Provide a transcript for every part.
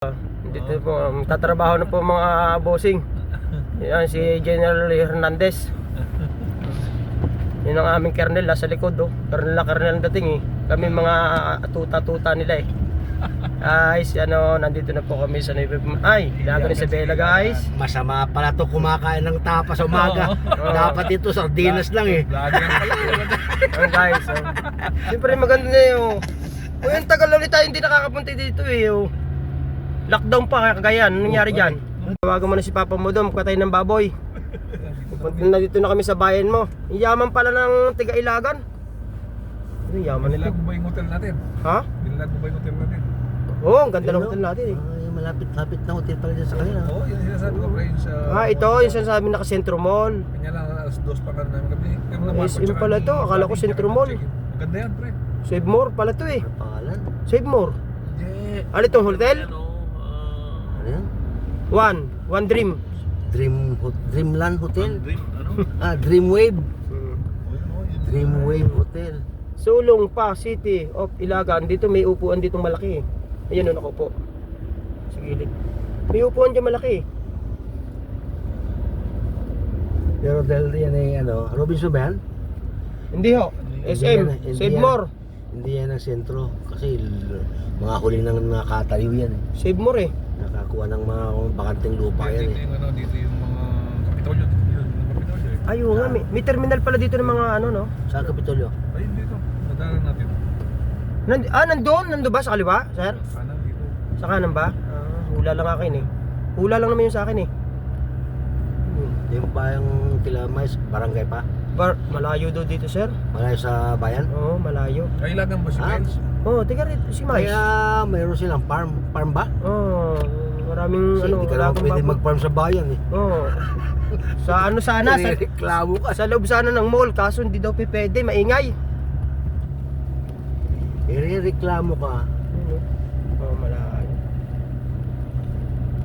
Dito po, tatrabaho na po mga bossing. Yan si General Hernandez. Yun ang aming kernel sa likod oh. Kernel ang dating eh. Kami mga tuta-tuta nila eh. Guys, nandito na po kami sa Ay, ilagan ni Isabela guys. Masama pala to kumakain ng tapa sa umaga. Dapat ito sardinas lang eh. Guys, siyempre maganda na yun. Yung tagal ulit tayo hindi nakakapunti dito eh. Lockdown pa kagayan, anong nangyari dyan? Tawagan mo na si Papa mo doon, patay ng baboy. Punta na dito na kami sa bayan mo. Yaman pala ng tiga-ilagan. Ano yaman nito? Binilag mo ba yung hotel natin? Ha? Binilag mo ba yung hotel natin? Oo, ang ganda ng hotel natin eh. Malapit-lapit na hotel pala dyan sa kanila. Oo, yun sinasabi ko pre sa... Ito, yung sinasabi nakasentro mall. Kanya lang alas 2 pa ka namin gabi. SM pala to, akala ko Sentro Mall. Maganda yan pre. Save more pala to eh. Pangalan? Save more. Ano itong hotel? Ano yan? One Dream. Dreamland Hotel? Dreamwave. Dreamwave Hotel. Sulong pa, City of Ilagan. Dito may upuan ditong malaki eh. Ayan o, nakaupo. Sa gilid. May upuan dyan malaki eh. Pero dahil yan ay Robinson ba yan? Hindi ho. SM, Hindi Save yan. More. Hindi yan ang sentro. Kasi mga huli nang nakatayo yan eh. Save More eh. Nakakuha ng mga bakanting lupa yan Dito eh. yung dito yung mga Kapitolyo. Yun, yung Kapitolyo eh. Ayun nga, may terminal pala dito ng mga no? Sa Kapitolyo? Ayun dito. Nadalan natin. Nandun ba sa kaliwa, sir? Kanan dito. Sa kanan ba? Hula lang akin eh. Hula lang naman yun sa akin eh. Yung pa yung Kilamay, barangay pa? Malayo daw dito, sir. Malayo sa bayan? Oo, malayo. Ay, ilagan ba si Miles? Oo, tiga rito si Mais. Kaya mayroon silang farm ba? Oo, maraming Kasi hindi ka naman alagang pwede baboy. mag-farm sa bayan eh. Oo. Sa sana, Reklamo ka. sa loob sana ng mall, kaso hindi daw pwede, maingay. Reklamo ka. Oo, malayo.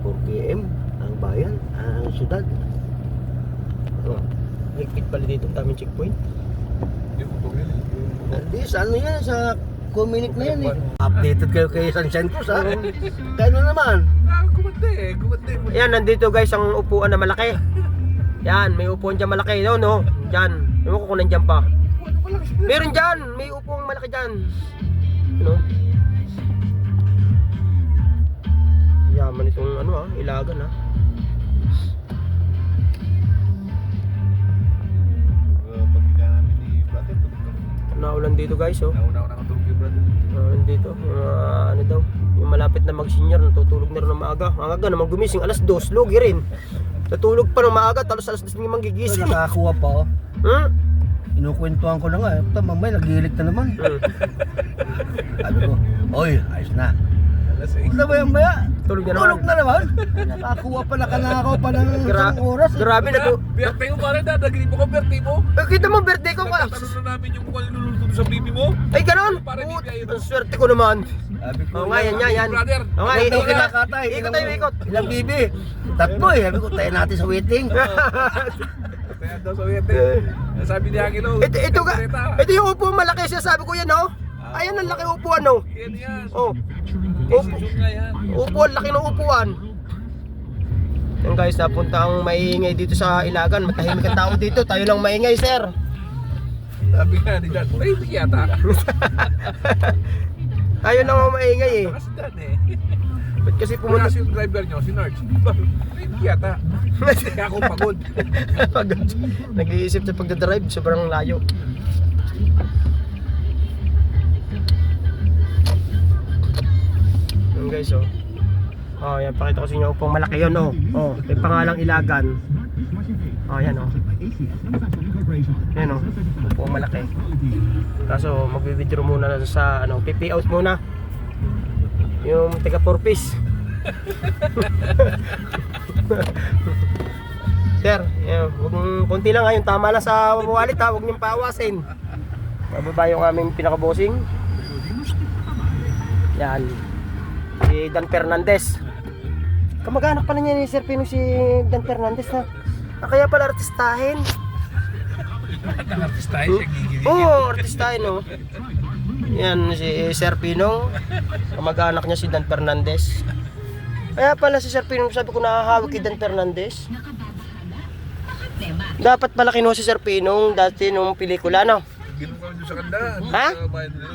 4 km ang bayan, ang syudad. Oo. Higpit pala dito, daming checkpoint. Yung utog yun eh. Hindi, sa ano yan, sa communic na yan eh. Updated kayo kay Sunshine Cruz ha? Kaya ano naman? Gumanda eh. Ayan, nandito guys ang upuan na malaki. Yan, may upuan dyan malaki, no? Dyan, ewan ko kung nandyan pa. Meron dyan, may upuan malaki dyan. Ano? Yaman itong ilagan ha. Pagkika namin ni brother. Naulan dito guys, oh. Nauna nakatulog kay brother. Dito, daw, yung malapit na mag-senior, natutulog na rin ng maaga. Ang aga naman gumising, alas 2, lugi rin. Natulog pa ng maaga, talos alas 2 naman gigising. Nakakuha pa oh. Inukwentuhan ko na nga, mamay naglilik na naman. Sabi ko, oy, ayos na. Alas 6. Ano ba yan baya? Tulog na naman. Tulog na naman? Nakakuha pa na kanakaw pa ng isang oras. Grabe na to. Birthday mo pare, dadagri mo ka birthday mo. Kita mo, birthday ko pa. Nagtatanong na namin yung kung niluluto sa bibi mo. Ay, ganon. Para di kayo. Ang swerte ko naman. Sabi ko, Oo nga, yan. Brother. Oo nga, ilang ikot bibi na. nakatay? Ikot tayo, ikot. Ilang bibi? Tatlo eh. Sabi ko, tayo natin sa waiting. Kaya daw sa birthday. Sabi ni Angelo. Ito yung upuan malaki siya, sabi ko yan, no? Ayan ang laki upuan, no? Yan. Oh. Susunod nga yan. Upuan, laki ng upuan. Yan guys, napunta ang maingay dito sa Ilagan. Matahimik ang tao dito. Tayo lang maingay, sir. Sabi nga ni Dad, tahimik yata. Tayo lang ang maingay eh. Kasi Dan eh. Ba't kasi Pumunta pumunta yung driver nyo, si Narch. Tahimik yata. Kaya ako pagod. Nag-iisip sa pagdadrive, sobrang layo. Yan guys, oh. Oh, yan, pakita ko sa inyo upang malaki yun, oh. Oh, may pangalang Ilagan. Oh, yan, oh. Yan, oh. Upang malaki. Kaso, mag-withdraw muna sa, PP out muna. Yung taga 4 piece. Sir, yan, konti lang ha, yung tama lang sa wallet ha, huwag niyong paawasin. Bababa yung aming pinaka-bossing. Yan. Si Dan Fernandez. Kamag-anak pala niya ni Sir Pino si Dan Fernandez na. Kaya pala artistahin. Artistahin siya, gigilin. Oo, artistahin no. Yan si Sir Pino. Kamag-anak niya si Dan Fernandez. Kaya pala si Sir Pinong sabi ko nakahawak kay Dan Fernandez. Dapat pala kinuha si Sir Pinong dati nung pelikula, no? Ginawa ko sa kanda. Ha? Sa bayan nila.